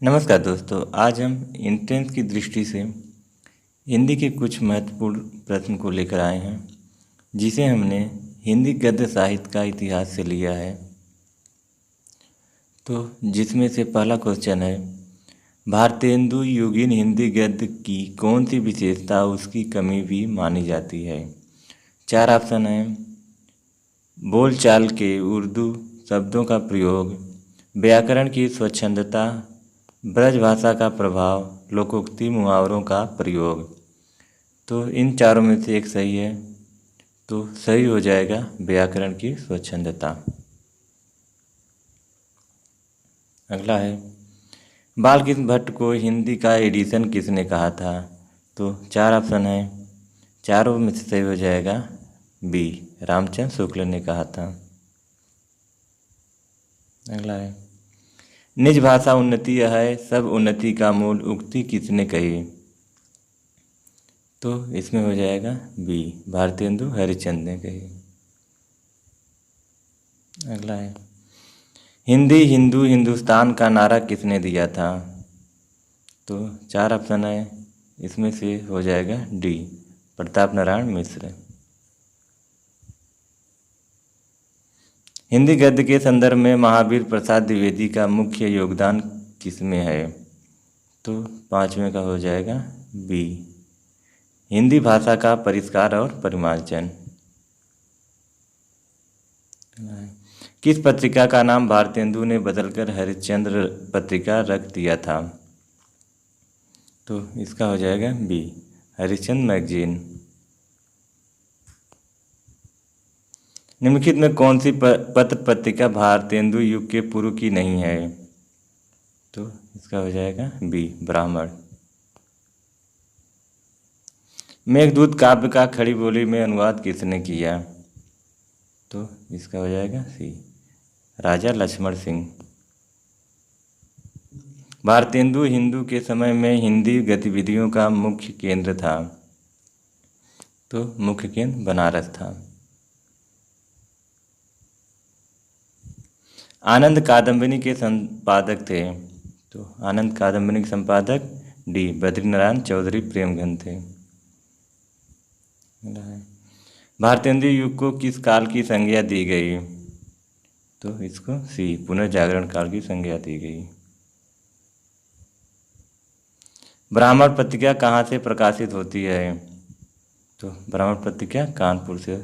नमस्कार दोस्तों, आज हम एंट्रेंस की दृष्टि से हिंदी के कुछ महत्वपूर्ण प्रश्न को लेकर आए हैं, जिसे हमने हिंदी गद्य साहित्य का इतिहास से लिया है। तो जिसमें से पहला क्वेश्चन है, भारतेंदु युगीन हिंदी गद्य की कौन सी विशेषता उसकी कमी भी मानी जाती है। चार ऑप्शन हैं, बोलचाल के उर्दू शब्दों का प्रयोग, व्याकरण की स्वच्छंदता, ब्रज भाषा का प्रभाव, लोकोक्ति मुहावरों का प्रयोग। तो इन चारों में से एक सही है, तो सही हो जाएगा व्याकरण की स्वच्छंदता। अगला है, बालकृष्ण भट्ट को हिंदी का एडिशन किसने कहा था। तो चार ऑप्शन है, चारों में से सही हो जाएगा बी, रामचंद्र शुक्ल ने कहा था। अगला है, निज भाषा उन्नति है सब उन्नति का मूल उक्ति किसने कही। तो इसमें हो जाएगा बी, भारतेंदु हरिश्चंद्र ने कही। अगला है, हिंदी हिंदू हिंदुस्तान का नारा किसने दिया था। तो चार ऑप्शन है, इसमें से हो जाएगा डी, प्रताप नारायण मिश्र। हिंदी गद्य के संदर्भ में महावीर प्रसाद द्विवेदी का मुख्य योगदान किसमें है। तो पांचवें का हो जाएगा बी, हिंदी भाषा का परिष्कार और परिमार्जन। किस पत्रिका का नाम भारतेंदु ने बदलकर हरिश्चंद्र पत्रिका रख दिया था। तो इसका हो जाएगा बी, हरिश्चंद्र मैगजीन। निम्नलिखित में कौन सी पत्र पत्रिका भारतेंदु युग के पूर्व की नहीं है। तो इसका हो जाएगा बी, ब्राह्मण। मेघदूत काव्य का खड़ी बोली में अनुवाद किसने किया। तो इसका हो जाएगा सी, राजा लक्ष्मण सिंह। भारतेंदु हिंदू के समय में हिंदी गतिविधियों का मुख्य केंद्र था। तो मुख्य केंद्र बनारस था। आनंद कादम्बिनी के संपादक थे। तो आनंद कादम्बिनी के संपादक डी, बद्रीनारायण चौधरी प्रेमघन थे। भारतेंदु युग को किस काल की संज्ञा दी गई। तो इसको सी, पुनर्जागरण काल की संज्ञा दी गई। ब्राह्मण पत्रिका कहाँ से प्रकाशित होती है। तो ब्राह्मण पत्रिका कानपुर से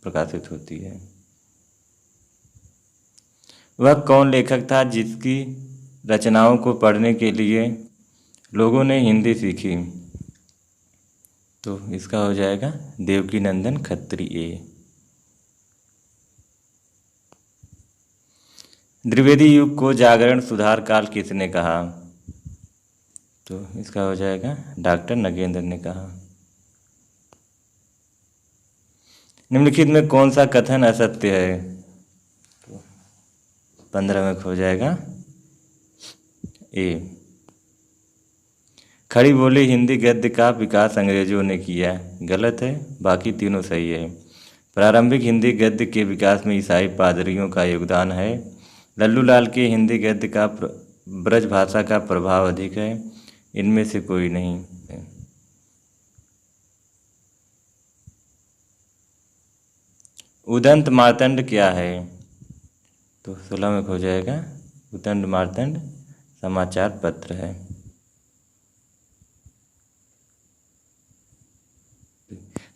प्रकाशित होती है। वह कौन लेखक था जिसकी रचनाओं को पढ़ने के लिए लोगों ने हिंदी सीखी। तो इसका हो जाएगा देवकीनंदन खत्री। द्विवेदी युग को जागरण सुधार काल किसने कहा। तो इसका हो जाएगा डॉक्टर नगेंद्र ने कहा। निम्नलिखित में कौन सा कथन असत्य है। तो 15 में हो जाएगा ए, खड़ी बोली हिंदी गद्य का विकास अंग्रेजों ने किया। गलत है, बाकी तीनों सही है। प्रारंभिक हिंदी गद्य के विकास में ईसाई पादरियों का योगदान है। लल्लू लाल के हिंदी गद्य का ब्रज भाषा का प्रभाव अधिक है। इनमें से कोई नहीं है। उदंत मार्तंड क्या है। तो 16 में हो जाएगा उदंत मार्तंड समाचार पत्र है।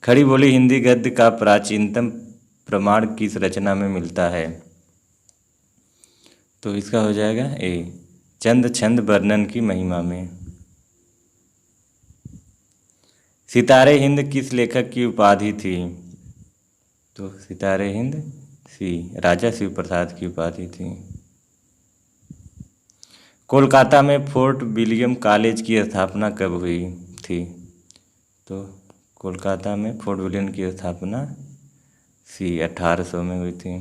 खड़ी बोली हिंदी गद्य का प्राचीनतम प्रमाण किस रचना में मिलता है। तो इसका हो जाएगा ए, चंद छंद वर्णन की महिमा में। सितारे हिंद किस लेखक की उपाधि थी। तो सितारे हिंद सी, राजा शिव प्रसाद की उपाधि थी। कोलकाता में फोर्ट विलियम कॉलेज की स्थापना कब हुई थी। तो कोलकाता में फोर्ट विलियम की स्थापना सी, 1800 में हुई थी।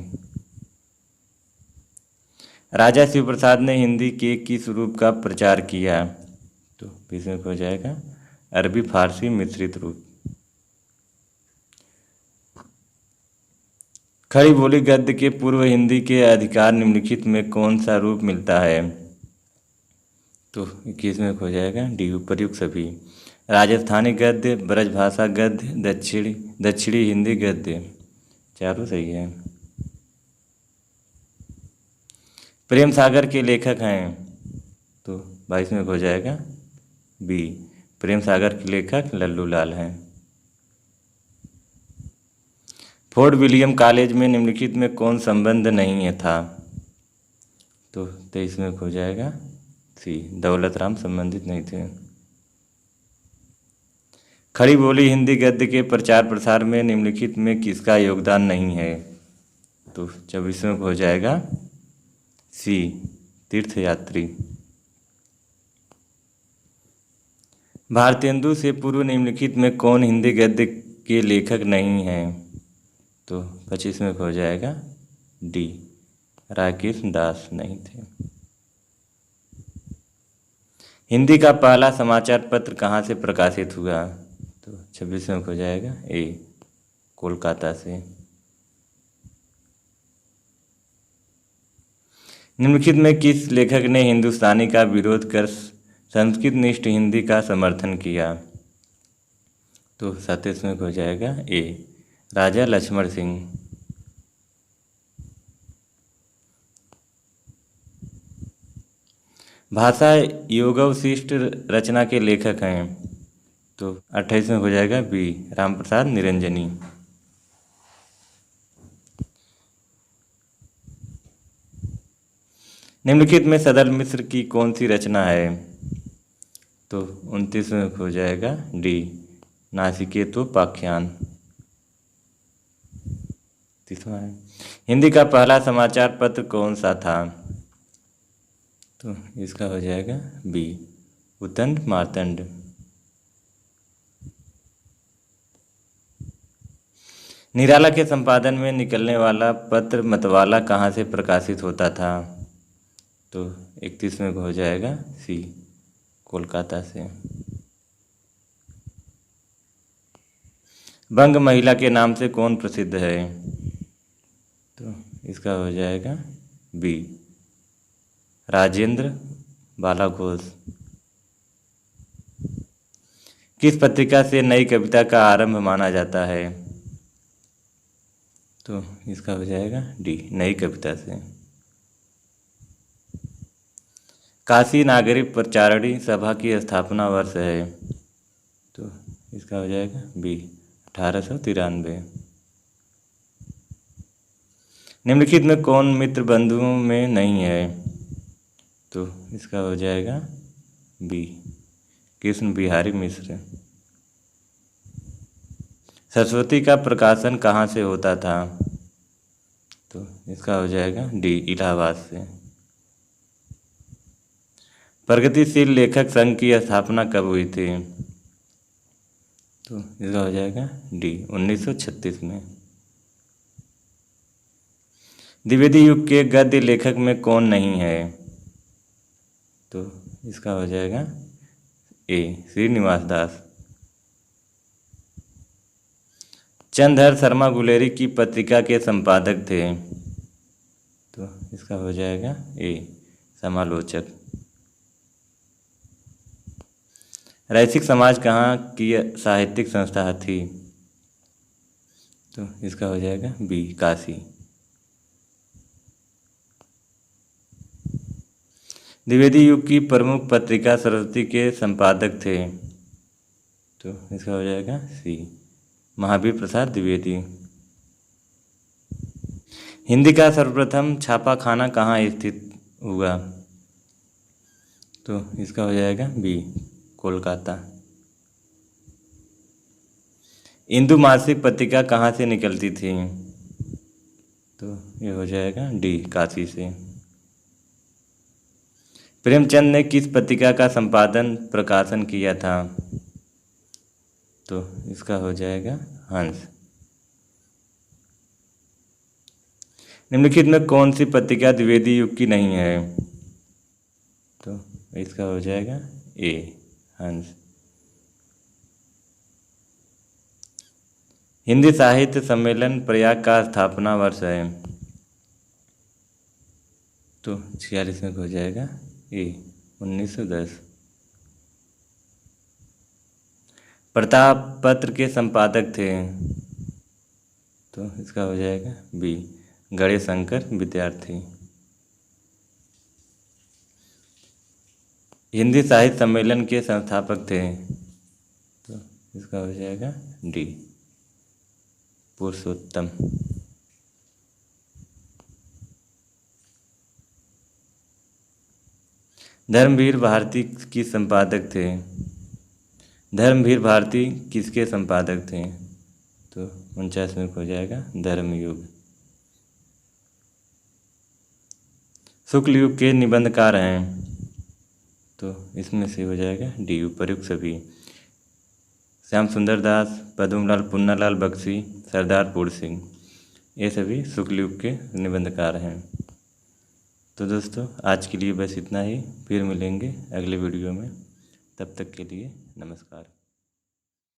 राजा शिव प्रसाद ने हिंदी के किस रूप का प्रचार किया। तो इसमें हो जाएगा अरबी फारसी मिश्रित रूप। खड़ी बोली गद्य के पूर्व हिंदी के अधिकार निम्नलिखित में कौन सा रूप मिलता है। तो 21 में हो जाएगा डी उपर्युक्त सभी। राजस्थानी गद्य, ब्रजभाषा गद्य, दक्षिणी हिंदी गद्य, चारों सही है। प्रेम सागर के लेखक हैं, तो 22 में हो जाएगा बी। प्रेम सागर के लेखक लल्लू लाल हैं। फोर्ट विलियम कॉलेज में निम्नलिखित में कौन संबंध नहीं है था, तो 23 में हो जाएगा सी। दौलत राम संबंधित नहीं थे। खड़ी बोली हिंदी गद्य के प्रचार प्रसार में निम्नलिखित में किसका योगदान नहीं है, तो 24 में हो जाएगा सी। तीर्थयात्री। भारतेंदु से पूर्व निम्नलिखित में कौन हिंदी गद्य के लेखक नहीं हैं, तो 25 में हो जाएगा डी। राकेश दास नहीं थे। हिंदी का पहला समाचार पत्र कहाँ से प्रकाशित हुआ, तो 26 में हो जाएगा ए। कोलकाता से। निम्नलिखित में किस लेखक ने हिंदुस्तानी का विरोध कर संस्कृत निष्ठ हिंदी का समर्थन किया, तो 27 में हो जाएगा ए। राजा लक्ष्मण सिंह। भाषा योगवशिष्ट रचना के लेखक हैं, तो 28 में हो जाएगा बी। रामप्रसाद निरंजनी। निम्नलिखित में सदल मिश्र की कौन सी रचना है, तो 29 में हो जाएगा डी। नासिकेतोपाख्यान। तीसरा है हिंदी का पहला समाचार पत्र कौन सा था, तो इसका हो जाएगा बी। उतंड मार्तंड। निराला के संपादन में निकलने वाला पत्र मतवाला कहाँ से प्रकाशित होता था, तो 31 में हो जाएगा सी। कोलकाता से। बंग महिला के नाम से कौन प्रसिद्ध है, तो इसका हो जाएगा बी। राजेंद्र बाला घोष। किस पत्रिका से नई कविता का आरंभ माना जाता है, तो इसका हो जाएगा डी। नई कविता से। काशी नागरिक प्रचारणी सभा की स्थापना वर्ष है, तो इसका हो जाएगा बी। 1893। निम्नलिखित में कौन मित्र बंधुओं में नहीं है, तो इसका हो जाएगा बी। कृष्ण बिहारी मिश्र। सरस्वती का प्रकाशन कहाँ से होता था, तो इसका हो जाएगा डी। इलाहाबाद से। प्रगतिशील लेखक संघ की स्थापना कब हुई थी, तो इसका हो जाएगा डी। 1936 में। द्विवेदी युग के गद्य लेखक में कौन नहीं है, तो इसका हो जाएगा ए। श्रीनिवास दास। चंद्रधर शर्मा गुलेरी की पत्रिका के संपादक थे, तो इसका हो जाएगा ए। समालोचक। रैसिक समाज कहाँ की साहित्यिक संस्था थी, तो इसका हो जाएगा बी। काशी। द्विवेदी युग की प्रमुख पत्रिका सरस्वती के संपादक थे, तो इसका हो जाएगा सी। महावीर प्रसाद द्विवेदी। हिंदी का सर्वप्रथम छापाखाना कहाँ स्थित हुआ, तो इसका हो जाएगा बी। कोलकाता। इंदु मासिक पत्रिका कहाँ से निकलती थी, तो ये हो जाएगा डी। काशी से। प्रेमचंद ने किस पत्रिका का संपादन प्रकाशन किया था, तो इसका हो जाएगा हंस। निम्नलिखित में कौन सी पत्रिका द्विवेदी युग की नहीं है, तो इसका हो जाएगा ए। हंस। हिंदी साहित्य सम्मेलन प्रयाग का स्थापना वर्ष है, तो 46 में हो जाएगा ए। 1910। प्रताप पत्र के संपादक थे, तो इसका हो जाएगा बी, गणेशशंकर विद्यार्थी। हिंदी साहित्य सम्मेलन के संस्थापक थे, तो इसका हो जाएगा डी, पुरुषोत्तम। धर्मवीर भारती की संपादक थे, धर्मवीर भारती किसके संपादक थे, तो 49 में हो जाएगा धर्मयुग। शुक्ल युग के निबंधकार हैं, तो इसमें से हो जाएगा डी, उपर्युक्त सभी। श्याम सुंदर दास, पद्मलाल पुन्नालाल बख्शी, सरदार पूर्ण सिंह, ये सभी शुक्ल युग के निबंधकार हैं। तो दोस्तों आज के लिए बस इतना ही, फिर मिलेंगे अगले वीडियो में, तब तक के लिए नमस्कार।